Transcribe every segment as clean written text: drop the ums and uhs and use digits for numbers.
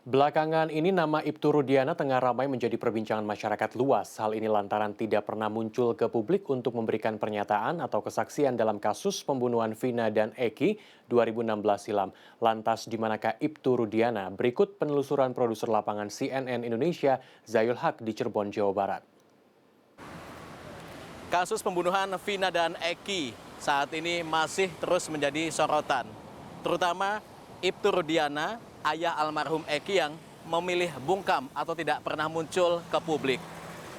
Belakangan ini nama Ibtu Rudiana tengah ramai menjadi perbincangan masyarakat luas. Hal ini lantaran tidak pernah muncul ke publik untuk memberikan pernyataan atau kesaksian dalam kasus pembunuhan Vina dan Eki 2016 silam. Lantas di manakah Ibtu Rudiana? Berikut penelusuran produser lapangan CNN Indonesia Zayul Haq di Cirebon, Jawa Barat. Kasus pembunuhan Vina dan Eki saat ini masih terus menjadi sorotan. Terutama Ibtu Rudiana, ayah almarhum Eki yang memilih bungkam atau tidak pernah muncul ke publik.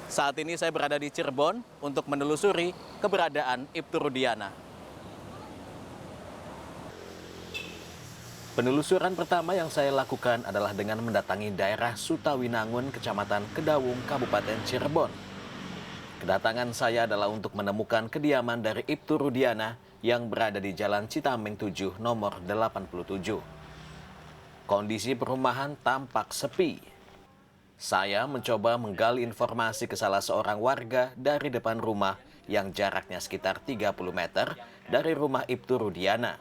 Saat ini saya berada di Cirebon untuk menelusuri keberadaan Ibtu Rudiana. Penelusuran pertama yang saya lakukan adalah dengan mendatangi daerah Sutawinangun, Kecamatan Kedawung, Kabupaten Cirebon. Kedatangan saya adalah untuk menemukan kediaman dari Ibtu Rudiana yang berada di Jalan Citameng 7 nomor 87. Kondisi perumahan tampak sepi. Saya mencoba menggali informasi ke salah seorang warga dari depan rumah yang jaraknya sekitar 30 meter dari rumah Ibtu Rudiana.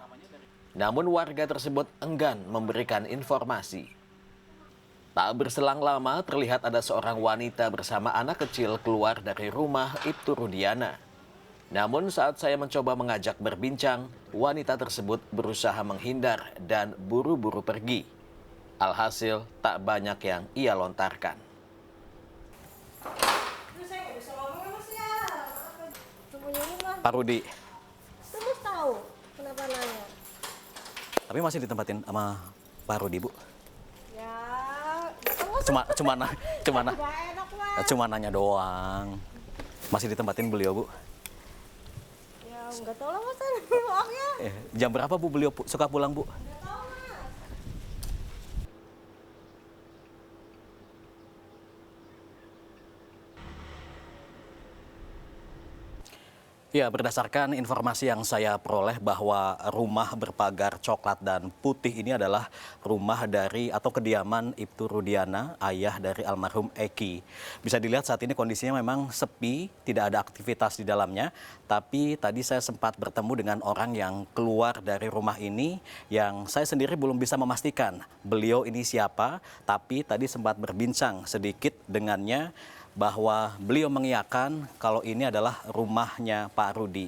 Namun warga tersebut enggan memberikan informasi. Tak berselang lama terlihat ada seorang wanita bersama anak kecil keluar dari rumah Ibtu Rudiana. Namun saat saya mencoba mengajak berbincang, wanita tersebut berusaha menghindar dan buru-buru pergi. Alhasil tak banyak yang ia lontarkan. Pak Rudi. Terus tahu kenapa nanya? Tapi masih ditempatin sama Pak Rudi, Bu? Ya, Cuma nanya doang. Masih ditempatin beliau, Bu? ya nggak tahu lah mas, maafnya. Jam berapa, Bu, beliau suka pulang, Bu? Nggak tahu mas. Ya, berdasarkan informasi yang saya peroleh bahwa rumah berpagar coklat dan putih ini adalah rumah dari atau kediaman Ibtu Rudiana, ayah dari almarhum Eki. Bisa dilihat saat ini kondisinya memang sepi, tidak ada aktivitas di dalamnya. Tapi tadi saya sempat bertemu dengan orang yang keluar dari rumah ini yang saya sendiri belum bisa memastikan beliau ini siapa. Tapi tadi sempat berbincang sedikit dengannya, bahwa beliau mengiyakan kalau ini adalah rumahnya Pak Rudi.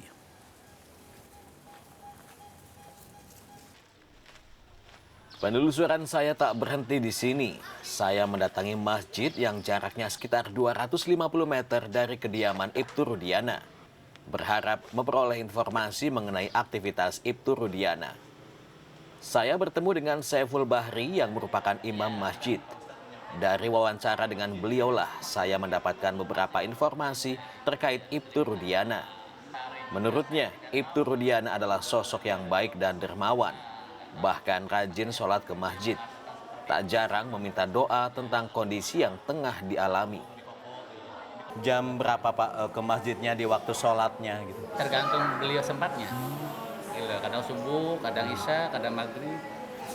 Penelusuran saya tak berhenti di sini. Saya mendatangi masjid yang jaraknya sekitar 250 meter dari kediaman Ibtu Rudiana. Berharap memperoleh informasi mengenai aktivitas Ibtu Rudiana. Saya bertemu dengan Saiful Bahri yang merupakan imam masjid. Dari wawancara dengan beliaulah saya mendapatkan beberapa informasi terkait Ibtu Rudiana. Menurutnya, Ibtu Rudiana adalah sosok yang baik dan dermawan, bahkan rajin sholat ke masjid. Tak jarang meminta doa tentang kondisi yang tengah dialami. Jam berapa, Pak, ke masjidnya di waktu sholatnya gitu? Tergantung beliau sempatnya. Gitu. Kadang subuh, kadang isya, kadang maghrib.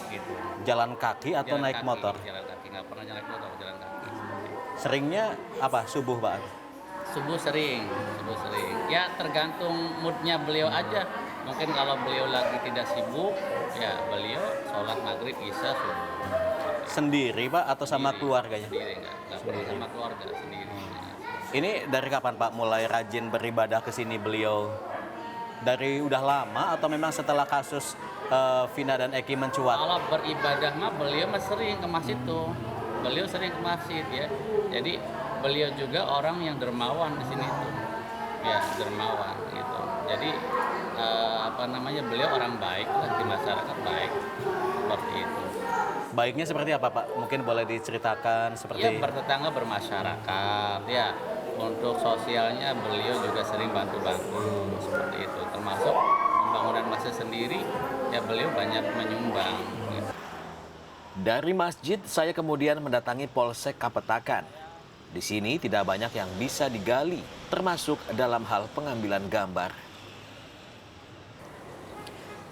Gitu. Jalan kaki atau Jalan naik kaki, motor? Jalan kaki, nggak pernah naik motor, jalan kaki. Seringnya apa? Subuh, Pak? Subuh sering. Ya tergantung moodnya beliau aja. Mungkin kalau beliau lagi tidak sibuk, ya beliau sholat maghrib, isya, subuh. Sendiri, Pak, atau sama keluarganya? Sendiri, nggak pernah sama keluarga, sendiri. Ini dari kapan, Pak, mulai rajin beribadah ke sini beliau? Dari udah lama atau memang setelah kasus Vina dan Eki mencuat? Kalau beribadah mah beliau mah sering ke masjid tuh. Beliau sering ke masjid ya. Jadi beliau juga orang yang dermawan di sini tuh. Ya, dermawan gitu. Jadi beliau orang baik lah, di masyarakat baik. Seperti itu. Baiknya seperti apa, Pak? Mungkin boleh diceritakan seperti... Ya, bertetangga, bermasyarakat ya. Untuk sosialnya beliau juga sering bantu-bantu seperti itu. Termasuk pembangunan masjid sendiri, ya beliau banyak menyumbang. Gitu. Dari masjid, saya kemudian mendatangi Polsek Kapetakan. Di sini tidak banyak yang bisa digali, termasuk dalam hal pengambilan gambar.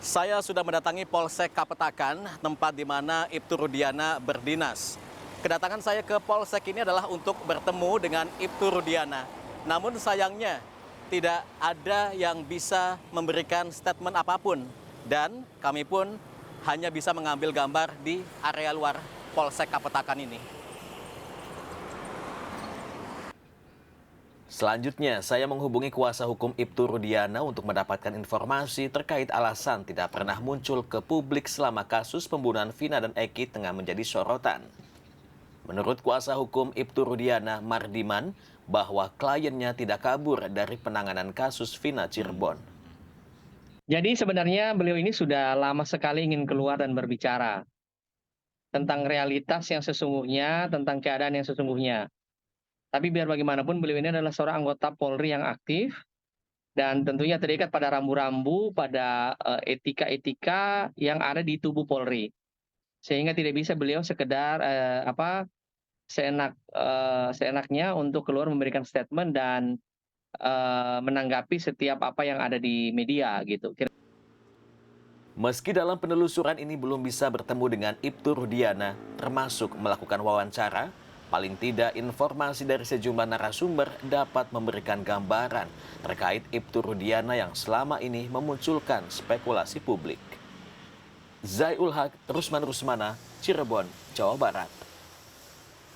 Saya sudah mendatangi Polsek Kapetakan, tempat di mana Ibtu Rudiana berdinas. Kedatangan saya ke Polsek ini adalah untuk bertemu dengan Ibtu Rudiana. Namun sayangnya tidak ada yang bisa memberikan statement apapun. Dan kami pun hanya bisa mengambil gambar di area luar Polsek Kapetakan ini. Selanjutnya, saya menghubungi kuasa hukum Ibtu Rudiana untuk mendapatkan informasi terkait alasan tidak pernah muncul ke publik selama kasus pembunuhan Vina dan Eki tengah menjadi sorotan. Menurut kuasa hukum Ibtu Rudiana, Mardiman, bahwa kliennya tidak kabur dari penanganan kasus Vina Cirebon. Jadi sebenarnya beliau ini sudah lama sekali ingin keluar dan berbicara tentang realitas yang sesungguhnya, tentang keadaan yang sesungguhnya. Tapi biar bagaimanapun beliau ini adalah seorang anggota Polri yang aktif dan tentunya terikat pada rambu-rambu, pada etika-etika yang ada di tubuh Polri. Sehingga tidak bisa beliau sekedar seenaknya untuk keluar memberikan statement dan menanggapi setiap apa yang ada di media gitu. Meski dalam penelusuran ini belum bisa bertemu dengan Ibtu Rudiana, termasuk melakukan wawancara, paling tidak informasi dari sejumlah narasumber dapat memberikan gambaran terkait Ibtu Rudiana yang selama ini memunculkan spekulasi publik. Zai Ul Haq, Rusman Rusmana, Cirebon, Jawa Barat.